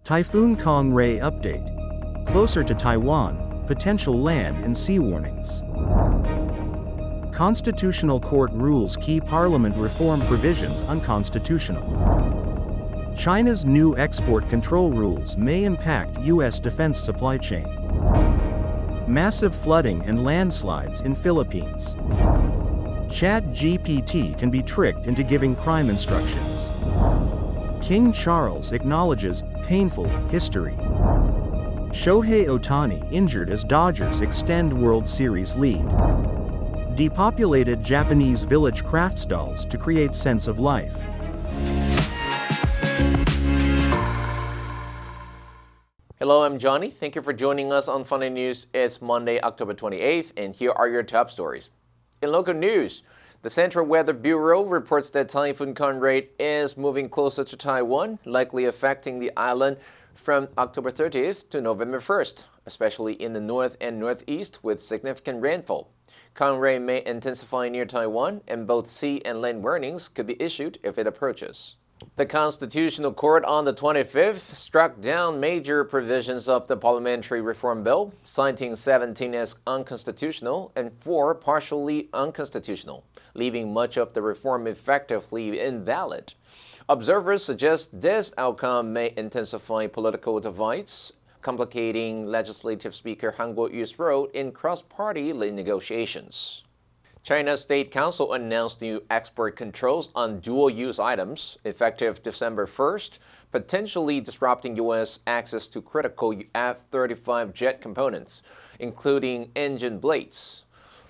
Typhoon Kong-rey update. Closer to Taiwan, potential land and sea warnings. Constitutional Court rules key parliament reform provisions unconstitutional. China's new export control rules may impact U.S. defense supply chain. Massive flooding and landslides in Philippines. ChatGPT can be tricked into giving crime instructions. King Charles acknowledges painful history. Shohei Ohtani injured as Dodgers extend World Series lead. Depopulated Japanese village crafts dolls to create sense of life. Hello, I'm Johnny. Thank you for joining us on Funday News. It's Monday, October 28th, and here are your top stories. In local news, the Central Weather Bureau reports that Typhoon Kong-rey is moving closer to Taiwan, likely affecting the island from October 30th to November 1st, especially in the north and northeast with significant rainfall. Kong-rey may intensify near Taiwan, and both sea and land warnings could be issued if it approaches. The Constitutional Court on the 25th struck down major provisions of the Parliamentary Reform Bill, citing 17 as unconstitutional and 4 partially unconstitutional, leaving much of the reform effectively invalid. Observers suggest this outcome may intensify political divides, complicating Legislative Speaker Han Kuo-yu's role in cross-party negotiations. China's State Council announced new export controls on dual-use items effective December 1st, potentially disrupting U.S. access to critical F-35 jet components, including engine blades.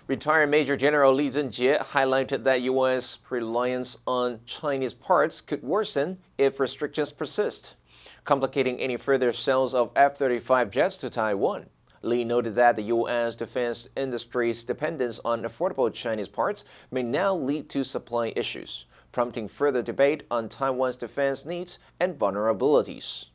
Retired Major General Li Zhenjie highlighted that U.S. reliance on Chinese parts could worsen if restrictions persist, complicating any further sales of F-35 jets to Taiwan. Li noted that the U.S. defense industry's dependence on affordable Chinese parts may now lead to supply issues, prompting further debate on Taiwan's defense needs and vulnerabilities.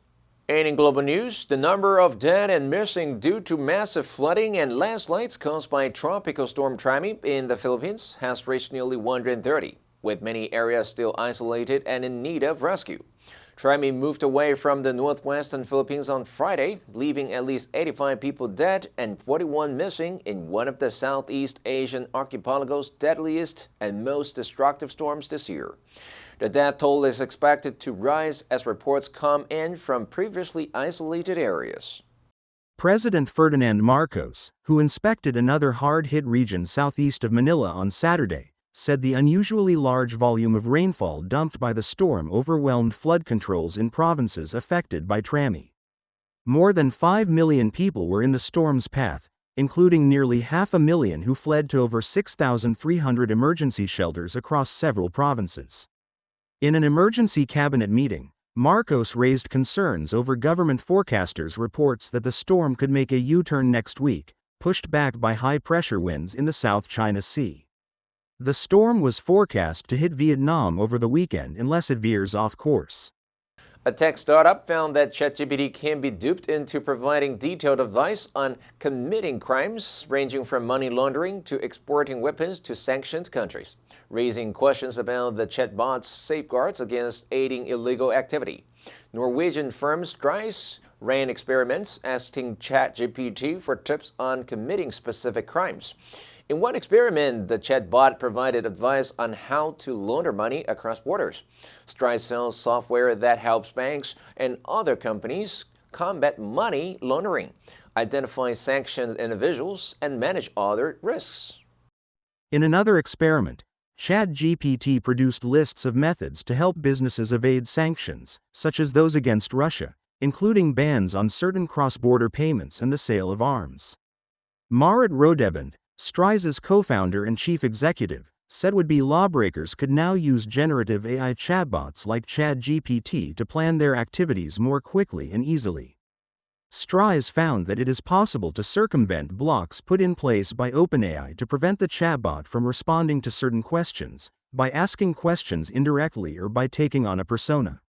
And in global news, the number of dead and missing due to massive flooding and landslides caused by Tropical Storm Trami in the Philippines has reached nearly 130, with many areas still isolated and in need of rescue. Trami moved away from the northwestern Philippines on Friday, leaving at least 85 people dead and 41 missing in one of the Southeast Asian archipelago's deadliest and most destructive storms this year. The death toll is expected to rise as reports come in from previously isolated areas. President Ferdinand Marcos, who inspected another hard-hit region southeast of Manila on Saturday, said the unusually large volume of rainfall dumped by the storm overwhelmed flood controls in provinces affected by Trami. More than 5 million people were in the storm's path, including nearly 500,000 who fled to over 6,300 emergency shelters across several provinces. In an emergency cabinet meeting, Marcos raised concerns over government forecasters' reports that the storm could make a U-turn next week, pushed back by high-pressure winds in the South China Sea. The storm was forecast to hit Vietnam over the weekend unless it veers off course. A tech startup found that ChatGPT can be duped into providing detailed advice on committing crimes ranging from money laundering to exporting weapons to sanctioned countries, raising questions about the Chatbots' safeguards against aiding illegal activity. Norwegian firm Strise ran experiments asking ChatGPT for tips on committing specific crimes. In one experiment, the chatbot provided advice on how to launder money across borders. Stride sells software that helps banks and other companies combat money laundering, identify sanctioned individuals, and manage other risks. In another experiment, ChatGPT produced lists of methods to help businesses evade sanctions, such as those against Russia, including bans on certain cross-border payments and the sale of arms. Marit Rodevand, Strise's co-founder and chief executive, said would-be lawbreakers could now use generative AI chatbots like ChatGPT to plan their activities more quickly and easily. Strise found that it is possible to circumvent blocks put in place by OpenAI to prevent the chatbot from responding to certain questions, by asking questions indirectly or by taking on a persona.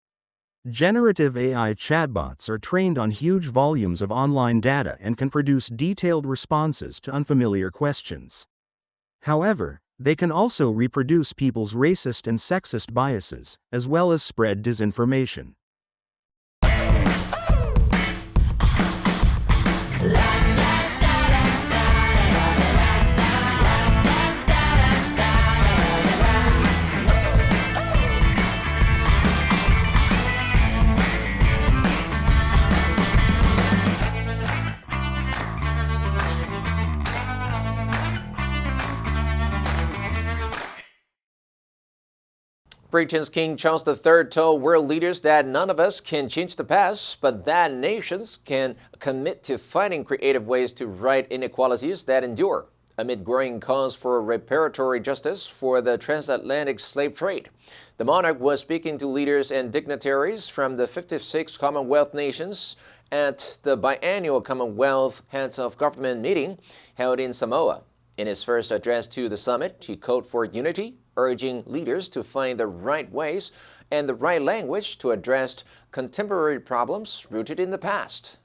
Generative AI chatbots are trained on huge volumes of online data and can produce detailed responses to unfamiliar questions. However, they can also reproduce people's racist and sexist biases, as well as spread disinformation. Britain's King Charles III told world leaders that none of us can change the past, but that nations can commit to finding creative ways to right inequalities that endure, amid growing calls for reparatory justice for the transatlantic slave trade. The monarch was speaking to leaders and dignitaries from the 56 Commonwealth nations at the biannual Commonwealth Heads of Government meeting held in Samoa. In his first address to the summit, he called for unity, urging leaders to find the right ways and the right language to address contemporary problems rooted in the past.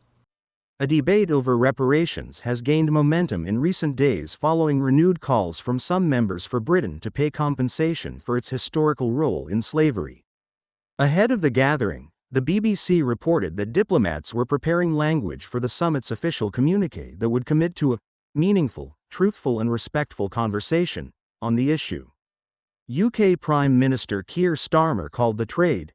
A debate over reparations has gained momentum in recent days following renewed calls from some members for Britain to pay compensation for its historical role in slavery. Ahead of the gathering, the BBC reported that diplomats were preparing language for the summit's official communiqué that would commit to a meaningful, truthful and respectful conversation on the issue. UK Prime Minister Keir Starmer called the trade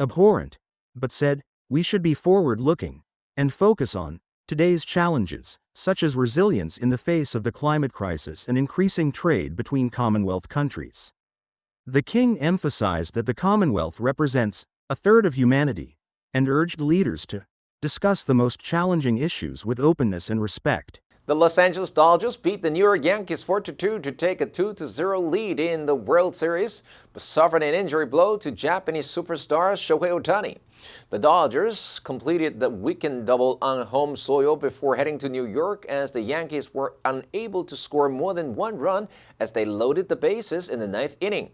abhorrent, but said, "We should be forward-looking and focus on today's challenges, such as resilience in the face of the climate crisis and increasing trade between Commonwealth countries." The King emphasized that the Commonwealth represents a third of humanity and urged leaders to discuss the most challenging issues with openness and respect. The Los Angeles Dodgers beat the New York Yankees 4-2 to take a 2-0 lead in the World Series, but suffered an injury blow to Japanese superstar Shohei Ohtani. The Dodgers completed the weekend double on home soil before heading to New York as the Yankees were unable to score more than one run as they loaded the bases in the ninth inning.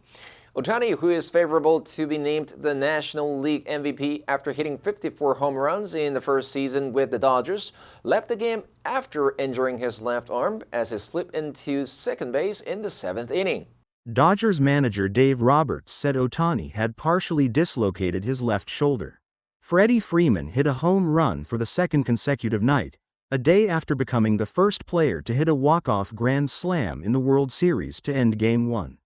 Ohtani, who is favorable to be named the National League MVP after hitting 54 home runs in the first season with the Dodgers, left the game after injuring his left arm as he slipped into second base in the seventh inning. Dodgers manager Dave Roberts said Ohtani had partially dislocated his left shoulder. Freddie Freeman hit a home run for the second consecutive night, a day after becoming the first player to hit a walk-off grand slam in the World Series to end Game 1.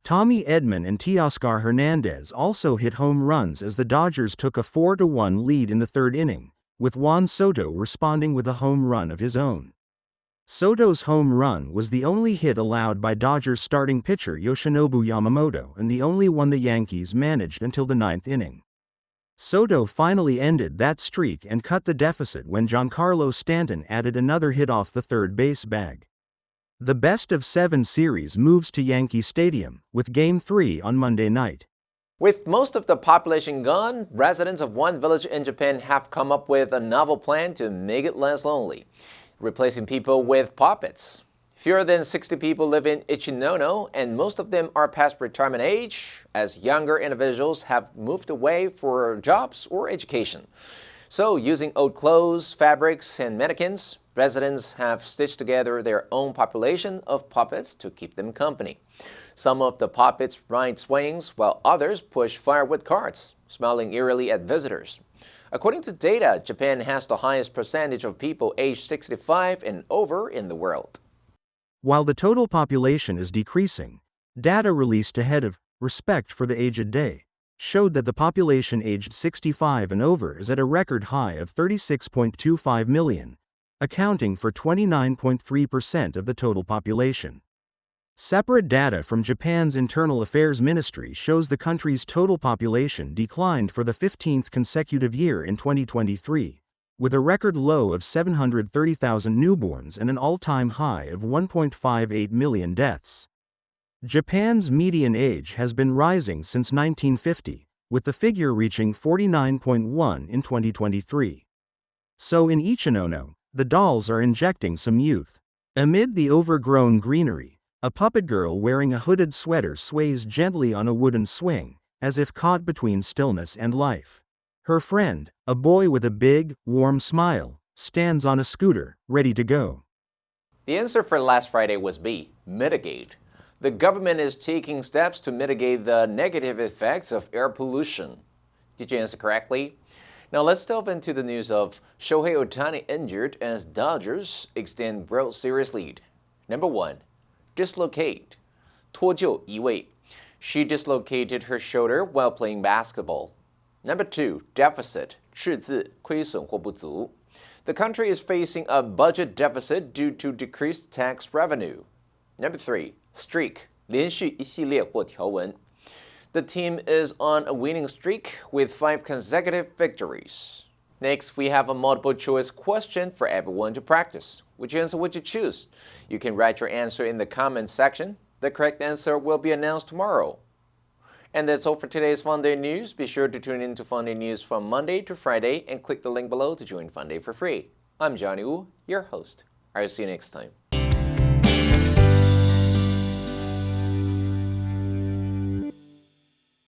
Tommy Edman and Teoscar Hernandez also hit home runs as the Dodgers took a 4-1 lead in the third inning, with Juan Soto responding with a home run of his own. Soto's home run was the only hit allowed by Dodgers starting pitcher Yoshinobu Yamamoto and the only one the Yankees managed until the ninth inning. Soto finally ended that streak and cut the deficit when Giancarlo Stanton added another hit off the third base bag. The best-of-7 series moves to Yankee Stadium, with Game 3 on Monday night. With most of the population gone, residents of one village in Japan have come up with a novel plan to make it less lonely, replacing people with puppets. Fewer than 60 people live in Ichinono, and most of them are past retirement age, as younger individuals have moved away for jobs or education. So, using old clothes, fabrics, and mannequins, residents have stitched together their own population of puppets to keep them company. Some of the puppets ride swings, while others push firewood carts, smiling eerily at visitors. According to data, Japan has the highest percentage of people aged 65 and over in the world. While the total population is decreasing, data released ahead of Respect for the Aged Day showed that the population aged 65 and over is at a record high of 36.25 million, accounting for 29.3% of the total population. Separate data from Japan's Internal Affairs Ministry shows the country's total population declined for the 15th consecutive year in 2023, with a record low of 730,000 newborns and an all-time high of 1.58 million deaths. Japan's median age has been rising since 1950, with the figure reaching 49.1 in 2023. So in Ichinono, the dolls are injecting some youth. Amid the overgrown greenery, a puppet girl wearing a hooded sweater sways gently on a wooden swing, as if caught between stillness and life. Her friend, a boy with a big, warm smile, stands on a scooter, ready to go. The answer for last Friday was B, mitigate. The government is taking steps to mitigate the negative effects of air pollution. Did you answer correctly? Now let's delve into the news of Shohei Ohtani injured as Dodgers extend World Series lead. Number 1, dislocate. 脱臼移位. She dislocated her shoulder while playing basketball. Number 2, deficit. 赤字，亏损或不足. The country is facing a budget deficit due to decreased tax revenue. Number 3, streak. 连续一系列或条文. The team is on a winning streak with 5 consecutive victories. Next, we have a multiple choice question for everyone to practice. Which answer would you choose? You can write your answer in the comments section. The correct answer will be announced tomorrow. And that's all for today's Funday News. Be sure to tune in to Funday News from Monday to Friday and click the link below to join Funday for free. I'm Johnny Wu, your host. I'll see you next time.